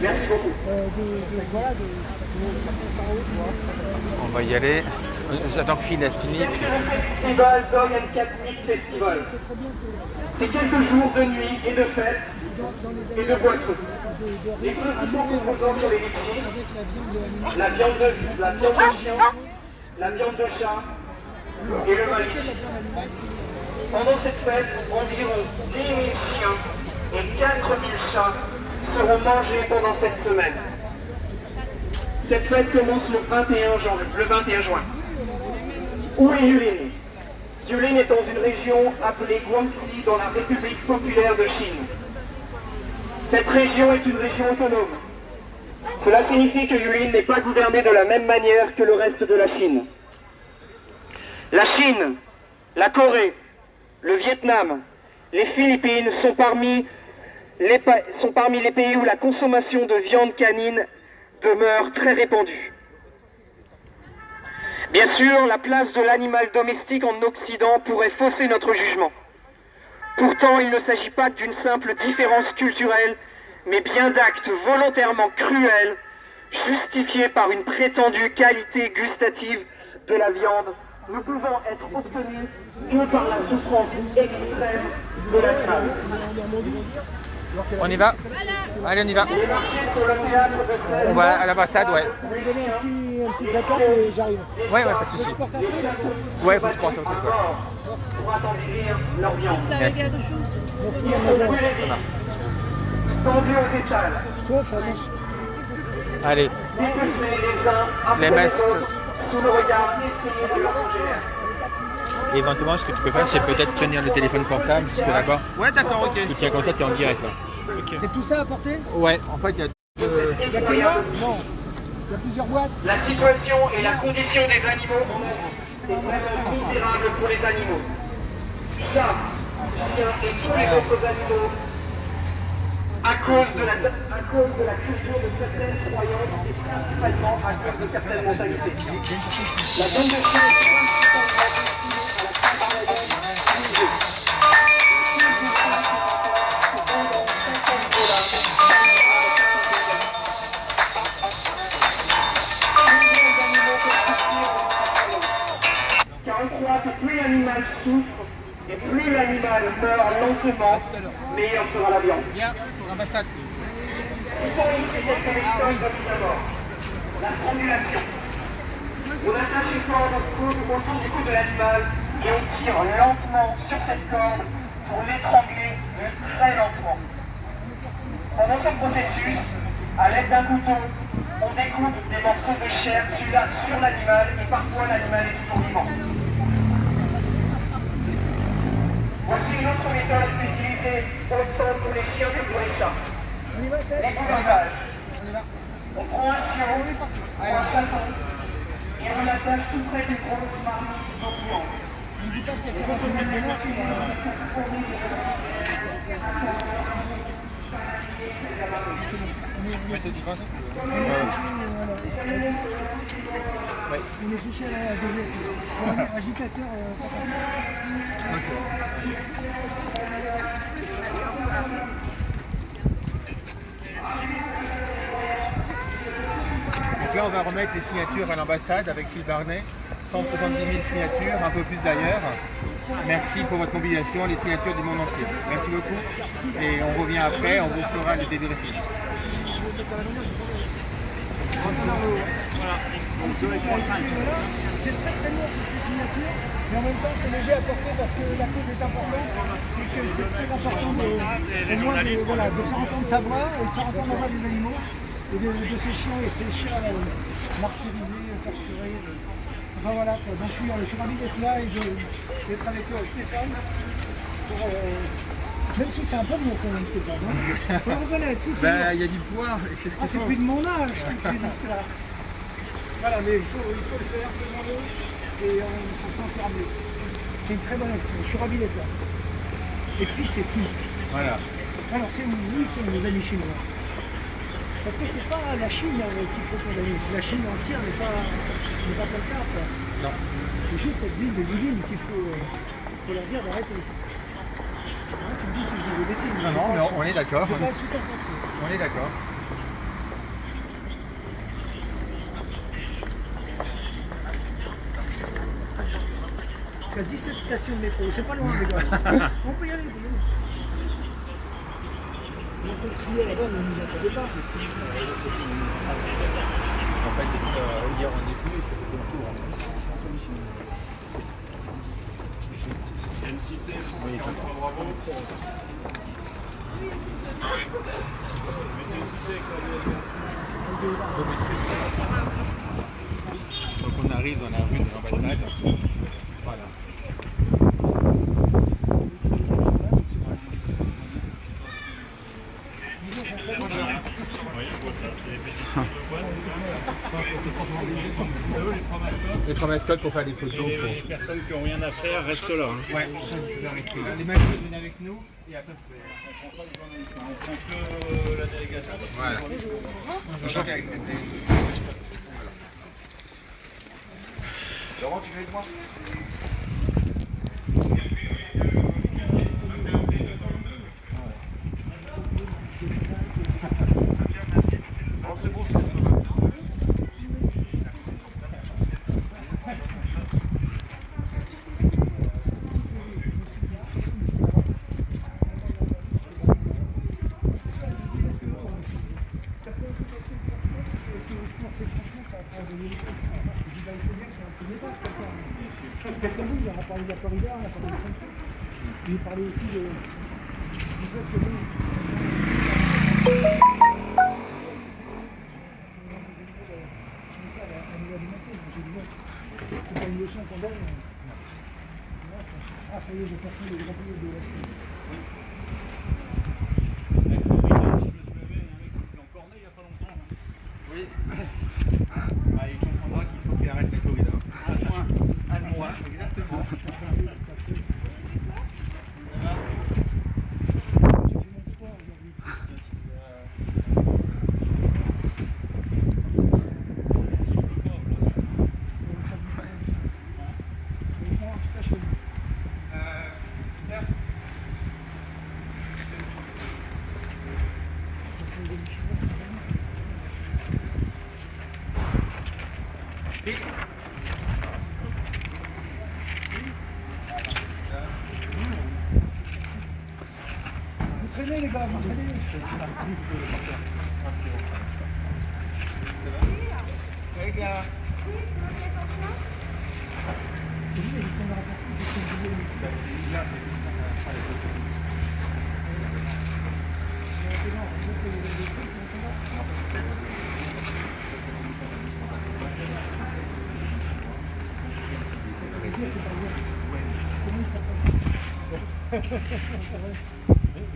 Merci beaucoup. On va y aller. J'attends que Phil a fini. Festival Dog and Cat Meat Festival. C'est quelques jours de nuit et de fêtes et de boissons. Les principaux composants sont les litchis, la viande de chien, la viande de chat et le malichi. Pendant cette fête, environ 10 000 chiens et 4 000 chats seront mangés pendant cette semaine. Cette fête commence le 21 juin. Où est Yulin? Yulin est dans une région appelée Guangxi dans la République populaire de Chine. Cette région est une région autonome. Cela signifie que Yulin n'est pas gouvernée de la même manière que le reste de la Chine. La Chine, la Corée, le Vietnam, les Philippines sont parmi les pays où la consommation de viande canine demeure très répandue. Bien sûr, la place de l'animal domestique en Occident pourrait fausser notre jugement. Pourtant, il ne s'agit pas d'une simple différence culturelle, mais bien d'actes volontairement cruels, justifiés par une prétendue qualité gustative de la viande, ne pouvant être obtenus que par la souffrance extrême de l'animal. On y va? Allez, on y va. Les marchés sur le théâtre de scène. On va à l'ambassade, ouais. Un petit zakat et j'arrive. Ouais, pas de soucis. Ouais, faut que je porte un truc. Pour attendrir leur viande. Merci. Ils sont brûlés tendus aux étals, Allez, dépecés les uns après les les masques. autres, sous le regard effrayé de leurs congénères. Éventuellement, ce que tu peux faire, c'est peut-être tenir le téléphone portable jusque là-bas. Ouais, d'accord, ok. Et tiens, comme ça, tu es en direct là. C'est tout ça à porter? Ouais, en fait, il y a deux. Il y a combien? Non. Il y a plusieurs boîtes. La situation et la condition des animaux en Asie est vraiment misérable pour les animaux. Chats, chiens et tous les autres animaux, à cause de la culture de certaines croyances et principalement à cause de certaines mentalités. La viande de chien est principalement destinée à la consommation privée. Car on croit que plus l'animal souffre et plus l'animal meurt lentement, meilleure sera la viande. Viens, pour l'ambassade. Souvent, il c'est quelques méthodes de mise à mort. La strangulation. On attache une corde autour du cou de l'animal et on tire lentement sur cette corde pour l'étrangler, mais très lentement. Pendant ce processus, à l'aide d'un couteau, on découpe des morceaux de chair sur l'animal et parfois l'animal est toujours vivant. Voici une autre méthode utilisée autant pour les chiens que pour les chats. L'égoulotage. On prend un chiot ou un chaton et on l'attache tout près d'une grosse marmite d'eau bouillante. Ouais. On est fiché à la DGS. Agitateur. Donc là, on va remettre les signatures à l'ambassade avec Phil Barnet. 170 000 signatures, un peu plus d'ailleurs. Merci pour votre mobilisation, les signatures du monde entier. Merci beaucoup. Et on revient après, on vous fera le débriefing. C'est très très lourd cette signature, mais en même temps c'est léger à porter parce que la cause est importante et que c'est très important de faire entendre sa voix et de faire entendre la voix des animaux et de ces chiens et ces chats martyrisés, torturés. Enfin voilà, quoi. Donc je suis ravi d'être là et d'être avec Stéphane pour, même si c'est un peu de mon quand même Stéphane. Hein. Faut le reconnaître, si, Il y a du poids. c'est plus de mon âge toutes ces histoires. Voilà, mais il faut le faire, il faut demander et il faut s'en faire mieux. C'est une très bonne action, je suis ravi d'être là. Et puis c'est tout. Voilà. Alors c'est nous sommes les amis chinois. Parce que c'est pas la Chine qu'il faut condamner. La Chine entière n'est pas comme ça. Quoi. Non. C'est juste cette ville de Yulin qu'il faut leur dire d'arrêter. Hein, tu me dis si je dis des bêtises. Non, mais on est d'accord. Je suis pas super content. On est d'accord. jusqu'à 17 stations de métro. C'est pas loin, les gars. On peut y aller. On peut crier là-bas, mais on nous entendait pas. En fait, hier on est venu, c'était le tour. Donc on arrive dans la rue de l'ambassade. Voilà. Les trois mascottes pour faire des photos. Les personnes qui n'ont rien à faire restent là. Hein. Ouais, vous arrêtez là. Les mascottes viennent avec nous et après vous pouvez. On prend que la délégation. Voilà. Laurent, tu viens avec moi? Non, c'est bon, c'est bon. Parce que nous, on a parlé de la corrida, on a parlé de plein de trucs. Il parlait aussi du fait que nous, c'est pas une leçon qu'on donne. Ah, ça y est, j'ai compris les grands pays de la Chine. Oui. Ah, il comprendra qu'il faut qu'il arrête la corrida. Un mois, exactement. J'ai fait mon sport aujourd'hui. Vous traînez les gars, vous traînez. Les gars.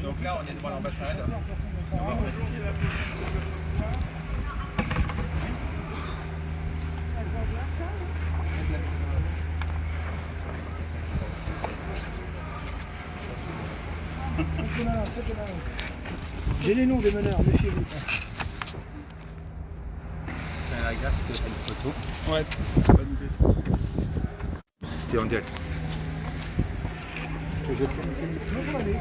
Donc là, on est devant l'ambassade. J'ai les noms des meneurs, méfiez-vous. La glace, tu fais une photo. Ouais. Tu es en direct. Non, vous allez.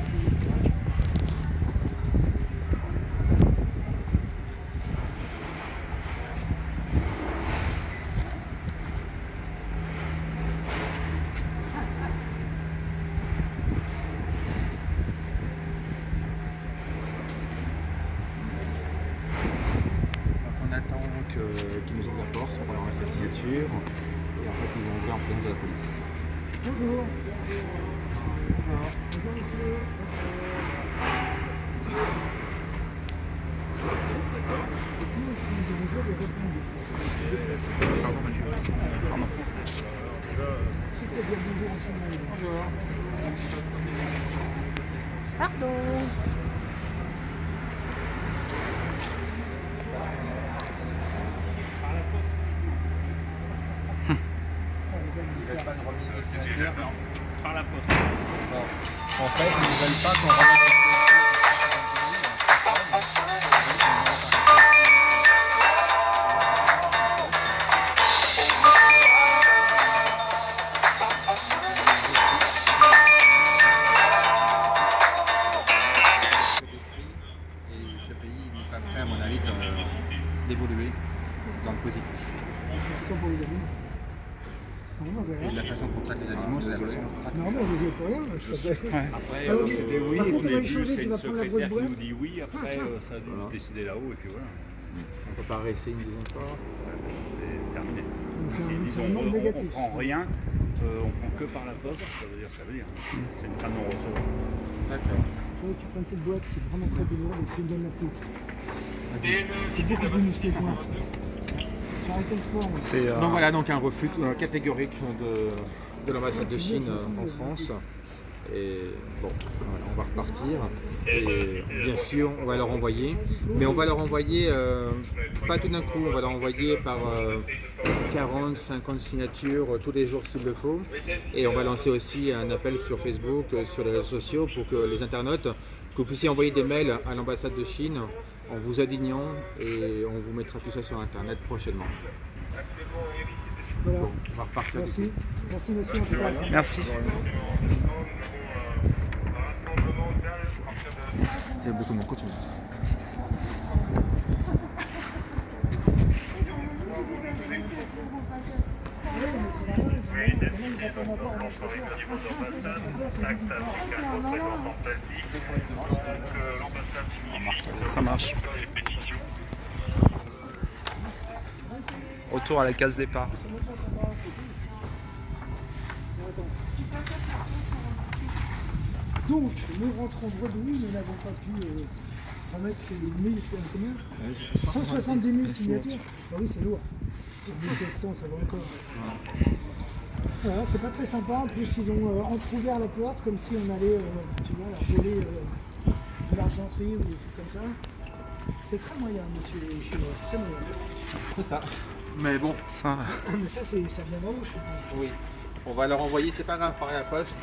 On attend qu'ils nous ouvrent la porte pour leur mettre la signature et après qu'ils vont ouvrir en présence de la police. Bonjour. Bonjour monsieur. Pardon monsieur. Pardon. Bonjour. Pardon. Ils veulent pas de remise de signature. Par la poste. Bon. En fait, ils ne veulent pas qu'on remette la signature. Et ce pays n'est pas prêt, à mon avis, d'évoluer dans le positif. C'est comme pour les amis. Et de la façon qu'on traite les animaux, c'est la façon qu'on traite. Non, mais vous n'y pas rien. Je sais. Après, Ah, ok. c'était oui, Par contre, au on va début, échanger, c'est tu une vas prendre la grosse secrétaire qui boîte. nous dit oui, après, ça a dû se décider là-haut, et puis voilà. On peut pas réessayer une deuxième fois. C'est terminé. C'est Ils un disent, nombre on négatif. prend rien, on prend que par la poste, ça veut dire. C'est une fin de non-recevoir. D'accord. Il faudrait que tu prennes cette boîte qui est vraiment très lourde et que tu me donnes la petite. C'est beaucoup plus musclé que moi. J'ai arrêté le sport. Moi. Donc voilà, donc un refus catégorique de l'ambassade de Chine en France. Et bon, voilà, on va repartir. Et bien sûr, on va leur envoyer. Mais on va leur envoyer, pas tout d'un coup, on va leur envoyer par 40, 50 signatures tous les jours s'il le faut. Et on va lancer aussi un appel sur Facebook, sur les réseaux sociaux pour que les internautes, que vous puissiez envoyer des mails à l'ambassade de Chine en vous indignant et on vous mettra tout ça sur Internet prochainement. Voilà. Bon, on va repartir. Merci. Merci, monsieur. En tout cas. Merci. Il y a beaucoup de monde, continue. Ça marche. Retour à la case départ. Donc, nous rentrons bredouille, nous n'avons pas pu remettre ces 1000, c'est combien 170 000 signatures. Ah oui, c'est lourd. Sur 1700, ça va encore. Voilà, c'est pas très sympa. En plus, ils ont entrouvert la porte comme si on allait, tu vois, leur voler de l'argenterie ou des trucs comme ça. C'est très moyen, monsieur Chinois, très moyen. C'est ça. Mais bon, Ça, Mais ça, ça vient d'en haut, je sais pas. oui. On va leur envoyer, c'est pas grave, par la poste.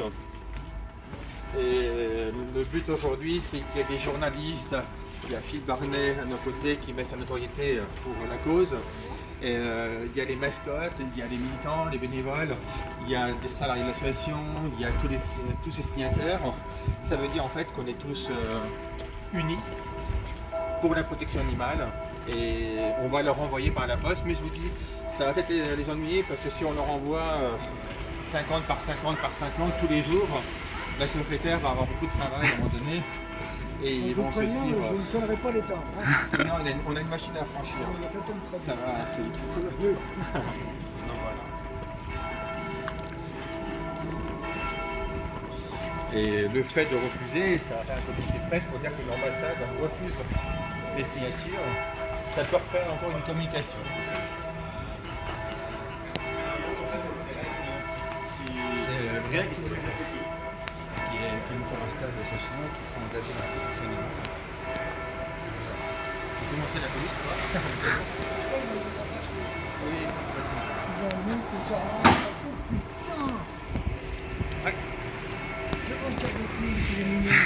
Et le but aujourd'hui, c'est qu'il y ait des journalistes, il y a Phil Barnet à nos côtés qui met sa notoriété pour la cause. Et, il y a les mascottes, il y a les militants, les bénévoles, il y a des salariés de l'association, il y a tous ces signataires. Ça veut dire en fait qu'on est tous unis pour la protection animale et on va leur envoyer par la poste. Mais je vous dis, ça va peut-être les ennuyer parce que si on leur envoie 50 par 50 par 50 tous les jours, la secrétaire va avoir beaucoup de travail à un moment donné. Et ils Je vont se préviens, dire, je ne collerai pas les temps. Hein. non, on a une machine à franchir. Ça tombe très Ça bien. va assez vite. C'est le bleu. Donc voilà. Et le fait de refuser, ça va faire un communiqué de presse pour dire que l'ambassade refuse les signatures. Ça peut refaire encore une communication. C'est Greg qui nous font un stage d'association qui sont engagés dans la protection animale. On peut montrer la police, toi? Oui. Ils ont un monstre qui sort là. Oh putain! Ouais. 47 000, c'est mignon.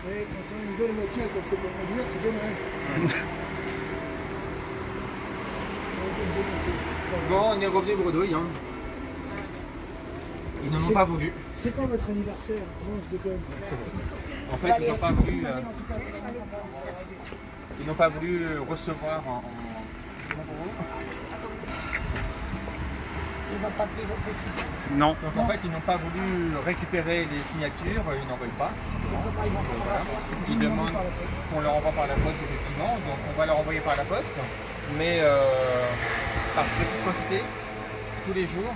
Ouais, quand on rigole la voiture quand c'est pour conduire, c'est dommage. Bon, on est revenu bredouille. Hein. Ils n'en ont pas voulu. C'est quand votre anniversaire? Non, je déconne. En fait, ils n'ont pas voulu. Ils n'ont pas voulu recevoir en. Comment pour vous? Il va pas payer vos pétitions. non. Donc en fait, ils n'ont pas voulu récupérer les signatures, ils n'en veulent pas. Voilà. Ils demandent qu'on leur envoie par la poste, effectivement. Donc on va leur envoyer par la poste, mais par petite quantité, tous les jours,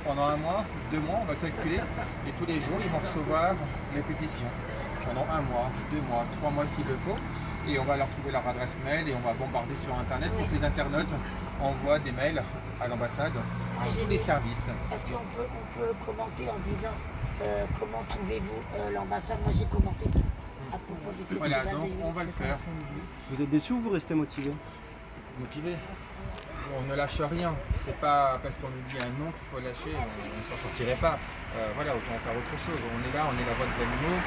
pendant un mois, 2 mois, on va calculer, et tous les jours, ils vont recevoir les pétitions. Pendant 1 mois, 2 mois, 3 mois s'il le faut. Et on va leur trouver leur adresse mail et on va bombarder sur internet pour que les internautes envoient des mails à l'ambassade, à tous les services. Est-ce qu'on peut commenter en disant comment trouvez-vous l'ambassade? Moi j'ai commenté à propos du festival. Voilà, de donc Lyon. on va le faire. Vous êtes déçu ou vous restez motivé? Motivé. On ne lâche rien. C'est pas parce qu'on nous dit un nom qu'il faut lâcher, on ne s'en sortirait pas. Voilà, autant faire autre chose. On est là, on est la voix des animaux.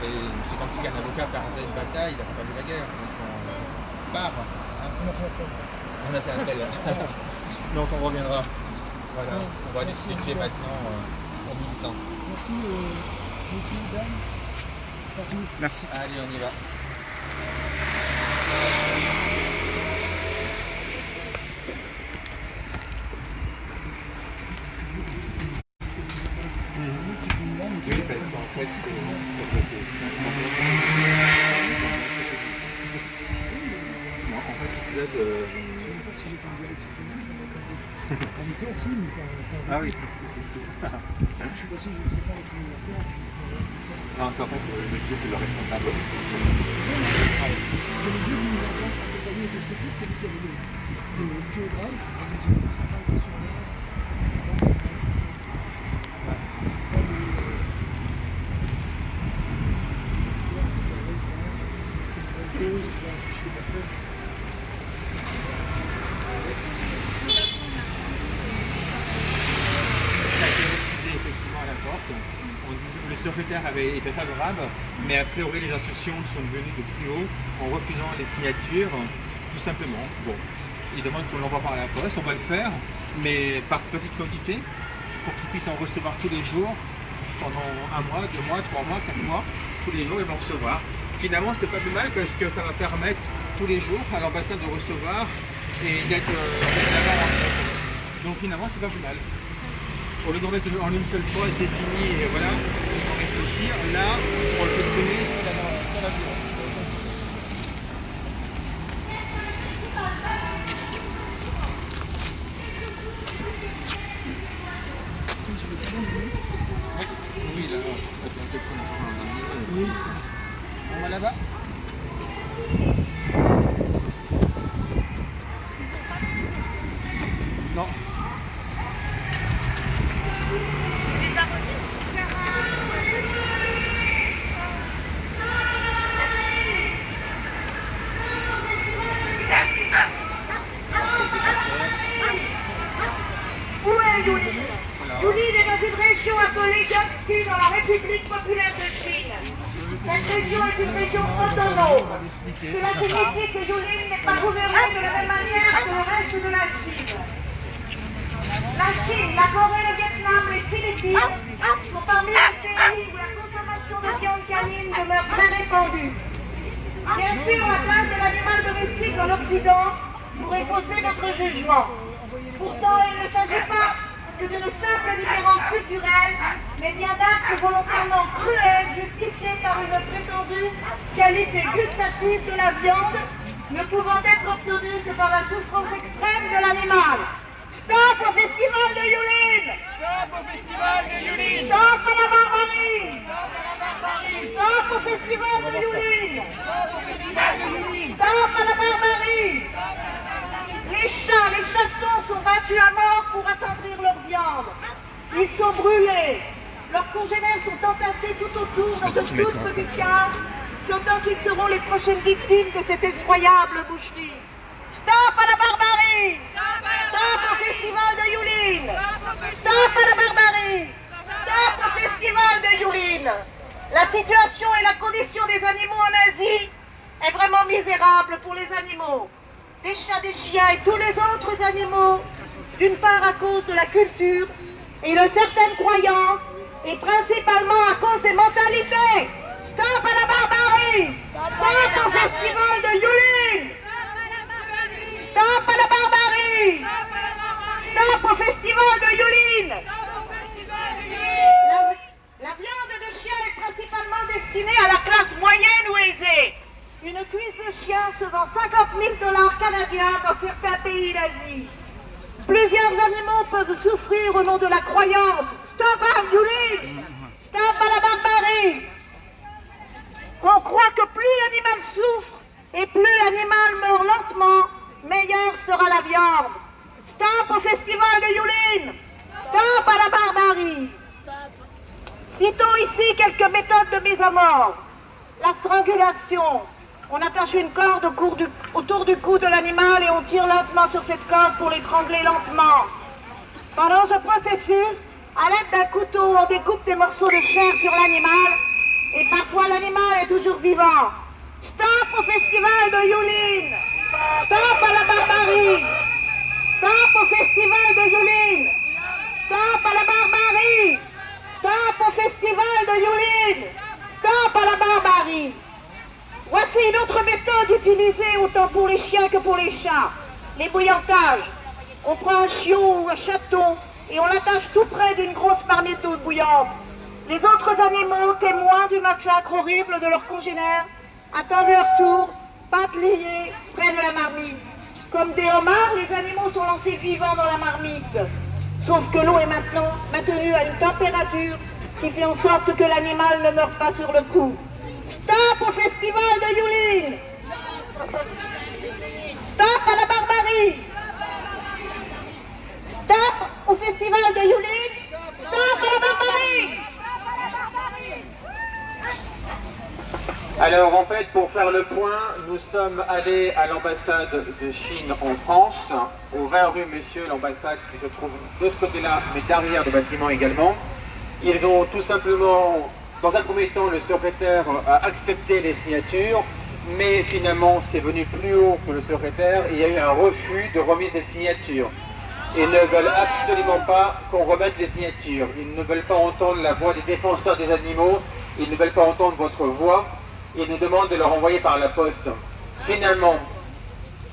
Et c'est comme si un avocat perdait une bataille, il n'a pas perdu la guerre. Donc on part. Hein. On a fait appel. Donc on reviendra. Voilà, on va l'expliquer maintenant aux militants. Merci, messieurs, dames. Partout. Merci. Allez, on y va. épisode. Je ne sais pas si j'étais en direct cette semaine, en toi aussi, mais pas. Ah oui, c'est tout. Je ne sais pas si je ne sais pas avec l'anniversaire. Non, en fait, le monsieur, c'est le responsable. Parce que le vieux qui nous a accompagné cette petite, c'est lui qui avait le géographe. Effectivement à la porte. Le secrétaire avait été favorable, mais a priori les instructions sont venues de plus haut en refusant les signatures, tout simplement. Bon, ils demandent qu'on l'envoie par la poste, on va le faire, mais par petite quantité, pour qu'ils puissent en recevoir tous les jours, pendant 1 mois, 2 mois, 3 mois, 4 mois, tous les jours ils vont recevoir. Finalement, c'est pas plus mal parce que ça va permettre tous les jours à l'ambassade de recevoir et d'être là-bas. Donc finalement, c'est pas plus mal. Au lieu d'en mettre en une seule fois et c'est fini, et voilà, il faut réfléchir. Là, on le fait traîner sur la violence. Oui, là, on va là-bas. Non. Où est Yulin? Yulin est dans une région appelée Jiangxi dans la République populaire de Chine. Cette région est une région autonome. Cela signifie que Yulin n'est pas gouvernée de la même manière que le reste de la Chine. La Chine, la Corée, le Vietnam, les Philippines sont parmi les pays où la consommation de viande canine demeure très répandue. Bien sûr, la place de l'animal domestique en Occident pourrait fausser notre jugement. Pourtant, il ne s'agit pas que d'une simple différence culturelle, mais bien d'actes volontairement cruels justifiés par une prétendue qualité gustative de la viande, ne pouvant être obtenue que par la souffrance extrême de l'animal. Stop au festival de Yulin! Stop au festival de Yulin! Stop à la barbarie! Stop à la barbarie! Stop au festival de Yulin! Stop au festival de Yulin! Stop à la barbarie! Les chatons sont battus à mort pour attendrir leur viande. Ils sont brûlés. Leurs congénères sont entassés tout autour dans de toutes petites caves, sentant qu'ils seront les prochaines victimes de cette effroyable boucherie. Stop à la barbarie! Stop au festival de Yulin! Stop à la barbarie! Stop au festival de Yulin! La situation et la condition des animaux en Asie est vraiment misérable pour les animaux. Des chats, des chiens et tous les autres animaux, d'une part à cause de la culture et de certaines croyances, et principalement à cause des mentalités. Stop à la barbarie! Stop au festival de Yulin! Stop à la barbarie! Stop au festival de Yulin! La viande de chien est principalement destinée à la classe moyenne ou aisée. Une cuisse de chien se vend 50 000 $ canadiens dans certains pays d'Asie. Plusieurs animaux peuvent souffrir au nom de la croyance. Stop à Yulin! Stop à la barbarie! On croit que plus l'animal souffre et plus l'animal meurt lentement, meilleure sera la viande. Stop au festival de Yulin! Stop à la barbarie! Citons ici quelques méthodes de mise à mort. La strangulation. On attache une corde autour du cou de l'animal et on tire lentement sur cette corde pour l'étrangler lentement. Pendant ce processus, à l'aide d'un couteau, on découpe des morceaux de chair sur l'animal et parfois l'animal est toujours vivant. Stop au festival de Yulin! Stop à la barbarie! Stop au festival de Yulin! Stop à la barbarie! Stop au festival de Yulin! Stop à la barbarie! Voici une autre méthode utilisée autant pour les chiens que pour les chats. L'ébouillantage. On prend un chiot ou un chaton et on l'attache tout près d'une grosse marmite d'eau bouillante. Les autres animaux, témoins du massacre horrible de leurs congénères, attendent leur tour, pattes liées, près de la marmite. Comme des homards, les animaux sont lancés vivants dans la marmite. Sauf que l'eau est maintenant maintenue à une température qui fait en sorte que l'animal ne meurt pas sur le coup. Stop au festival de Yulin! Stop à la barbarie! Stop au festival de Yulin! Stop à la barbarie! Alors en fait, pour faire le point, nous sommes allés à l'ambassade de Chine en France, au 20 rue Monsieur, l'ambassade qui se trouve de ce côté-là, mais derrière le bâtiment également. Ils ont tout simplement, dans un premier temps, le secrétaire a accepté les signatures, mais finalement c'est venu plus haut que le secrétaire et il y a eu un refus de remise des signatures. Ils ne veulent absolument pas qu'on remette les signatures. Ils ne veulent pas entendre la voix des défenseurs des animaux, ils ne veulent pas entendre votre voix. Ils nous demandent de leur envoyer par la poste. Finalement,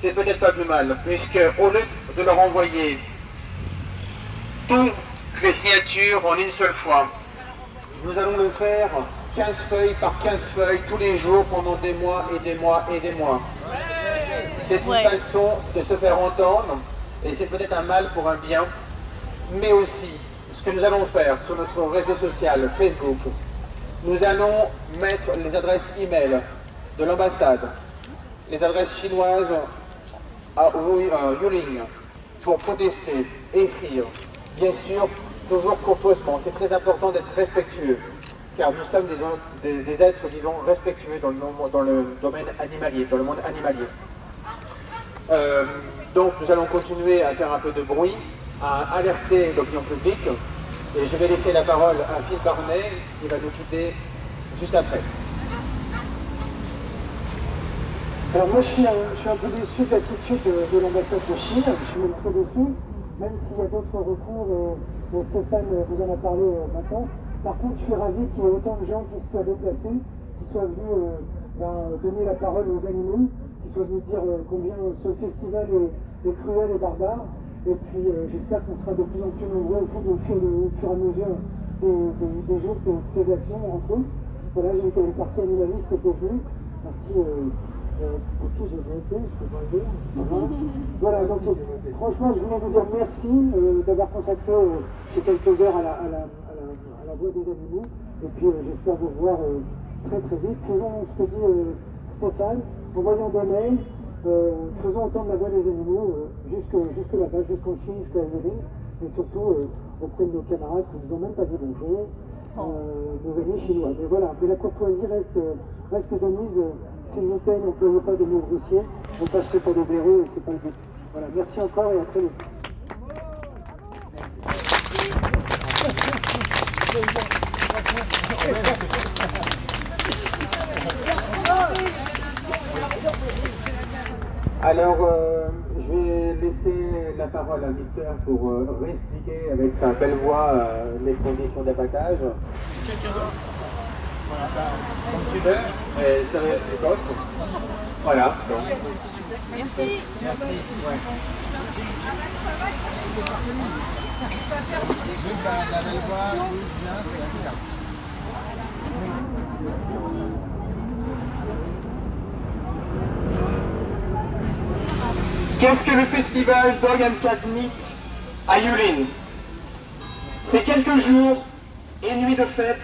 c'est peut-être pas plus mal, puisque au lieu de leur envoyer toutes les signatures en une seule fois, nous allons le faire 15 feuilles par 15 feuilles tous les jours pendant des mois et des mois et des mois. C'est une façon de se faire entendre, et c'est peut-être un mal pour un bien, mais aussi ce que nous allons faire sur notre réseau social Facebook. Nous allons mettre les adresses e-mail de l'ambassade, les adresses chinoises à Yulin pour protester, écrire, bien sûr, toujours courtoisement. C'est très important d'être respectueux, car nous sommes des êtres vivants respectueux dans le domaine animalier, dans le monde animalier. Donc nous allons continuer à faire un peu de bruit, à alerter l'opinion publique. Et je vais laisser la parole à Phil Barnet qui va nous quitter juste après. Alors moi je suis un peu déçu de l'attitude de l'ambassade de Chine, je suis même très déçu, même s'il y a d'autres recours, Stéphane vous en a parlé maintenant. Par contre je suis ravi qu'il y ait autant de gens qui se soient déplacés, qui soient venus donner la parole aux animaux, qui soient venus dire combien ce festival est cruel et barbare. Et puis j'espère qu'on sera de plus en plus nombreux au fur et à mesure des jours des actions entre eux. Voilà, j'ai été une partie animaliste qui était venue, partie pour qui j'ai voté, je peux pas le dire. Voilà, donc franchement je voulais vous dire merci d'avoir consacré ces quelques heures à la voix des animaux. Et puis j'espère vous voir très très vite. Faisons ce que dit Stéphane, envoyons des mails. Faisons entendre la voix des animaux jusque là-bas, jusqu'en Chine, jusqu'à Yulin, et surtout auprès de nos camarades qui nous ont même pas dit bonjour, nos amis chinois. Mais voilà, mais la courtoisie reste de mise. S'il vous plaît, n'employez pas de mots grossiers, on passerait pour des verrous et c'est pas le but. Voilà, merci encore et à très vite. Alors, je vais laisser la parole à Mister pour réexpliquer avec sa belle voix les conditions d'abattage. Comme tu veux, ça va être plus court. Voilà. Donc. Merci. Merci. Ouais. La belle voix, bien, c'est bien. Qu'est-ce que le festival Dog and Cat Meat à Yulin? C'est quelques jours et nuits de fête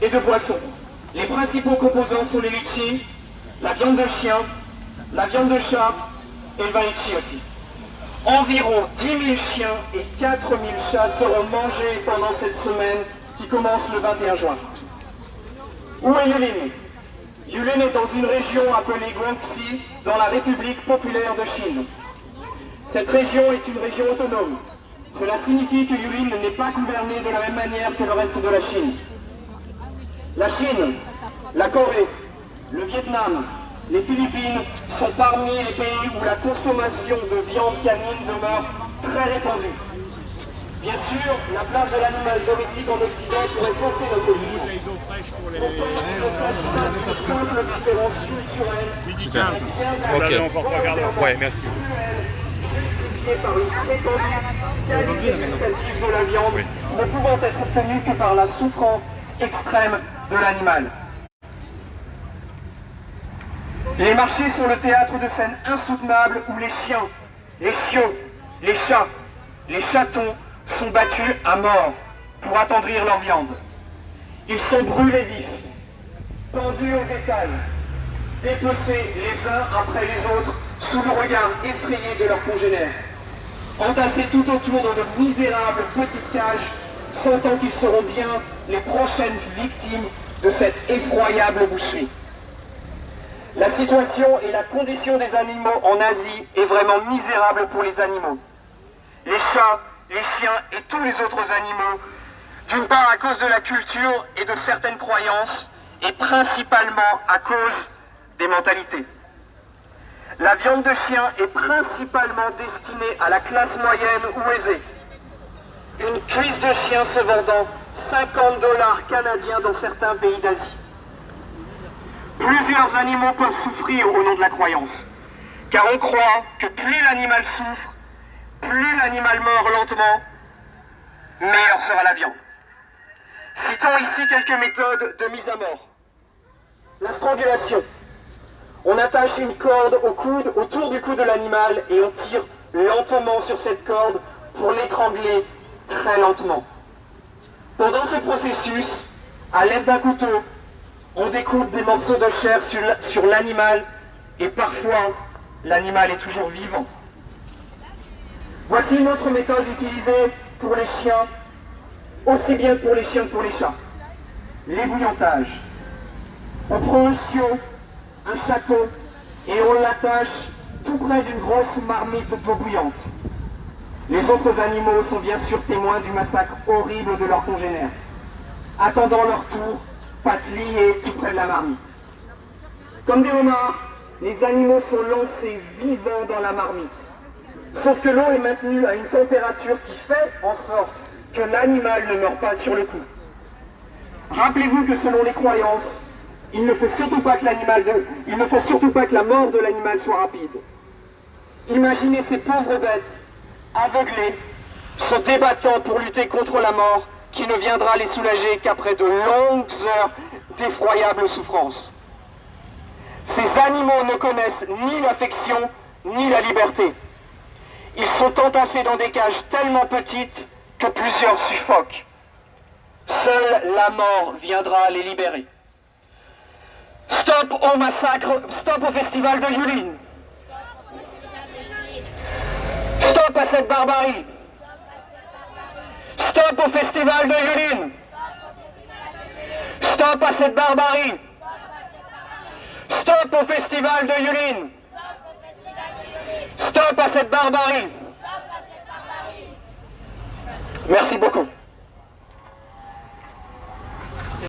et de boissons. Les principaux composants sont les litchis, la viande de chien, la viande de chat et le vin litchi aussi. Environ 10 000 chiens et 4 000 chats seront mangés pendant cette semaine qui commence le 21 juin. Où est Yulin? Yulin est dans une région appelée Guangxi, dans la République populaire de Chine. Cette région est une région autonome. Cela signifie que Yulin n'est pas gouverné de la même manière que le reste de la Chine. La Chine, la Corée, le Vietnam, les Philippines sont parmi les pays où la consommation de viande canine demeure très répandue. Bien sûr, la place de l'animal domestique en Occident pourrait fausser notre vision. Simple différence culturelle. Ok. Encore pas regardé. Ouais, merci. Justifiée par une prétendue qualité gustative de la viande, ne pouvant être obtenue que par la souffrance extrême de l'animal. Les marchés sont le théâtre de scènes insoutenables où les chiens, les chiots, les chats, les chatons sont battus à mort pour attendrir leur viande. Ils sont brûlés vifs, pendus aux étals, dépecés les uns après les autres sous le regard effrayé de leurs congénères, entassés tout autour de de misérables petites cages, sentant qu'ils seront bien les prochaines victimes de cette effroyable boucherie. La situation et la condition des animaux en Asie est vraiment misérable pour les animaux. Les chats, les chiens et tous les autres animaux, d'une part à cause de la culture et de certaines croyances, et principalement à cause des mentalités. La viande de chien est principalement destinée à la classe moyenne ou aisée. Une cuisse de chien se vendant 50 $ canadiens dans certains pays d'Asie. Plusieurs animaux peuvent souffrir au nom de la croyance, car on croit que plus l'animal souffre, plus l'animal meurt lentement, meilleure sera la viande. Citons ici quelques méthodes de mise à mort. La strangulation. On attache une corde au coude, autour du cou de l'animal et on tire lentement sur cette corde pour l'étrangler très lentement. Pendant ce processus, à l'aide d'un couteau, on découpe des morceaux de chair sur l'animal et parfois l'animal est toujours vivant. Voici une autre méthode utilisée pour les chiens, aussi bien pour les chiens que pour les chats. L'ébouillantage. On prend un chiot, un chaton et on l'attache tout près d'une grosse marmite d'eau bouillante. Les autres animaux sont bien sûr témoins du massacre horrible de leurs congénères, attendant leur tour, pattes liées tout près de la marmite. Comme des homards, les animaux sont lancés vivants dans la marmite. Sauf que l'eau est maintenue à une température qui fait en sorte que l'animal ne meurt pas sur le coup. Rappelez-vous que selon les croyances, il ne faut surtout pas que la mort de l'animal soit rapide. Imaginez ces pauvres bêtes, aveuglées, se débattant pour lutter contre la mort qui ne viendra les soulager qu'après de longues heures d'effroyables souffrances. Ces animaux ne connaissent ni l'affection ni la liberté. Ils sont entassés dans des cages tellement petites que plusieurs suffoquent. Seule la mort viendra les libérer. Stop au massacre, stop au festival de Yulin. Stop à cette barbarie. Stop au festival de Yulin. Stop à cette barbarie. Stop au festival de Yulin. Stop à cette barbarie. Merci beaucoup.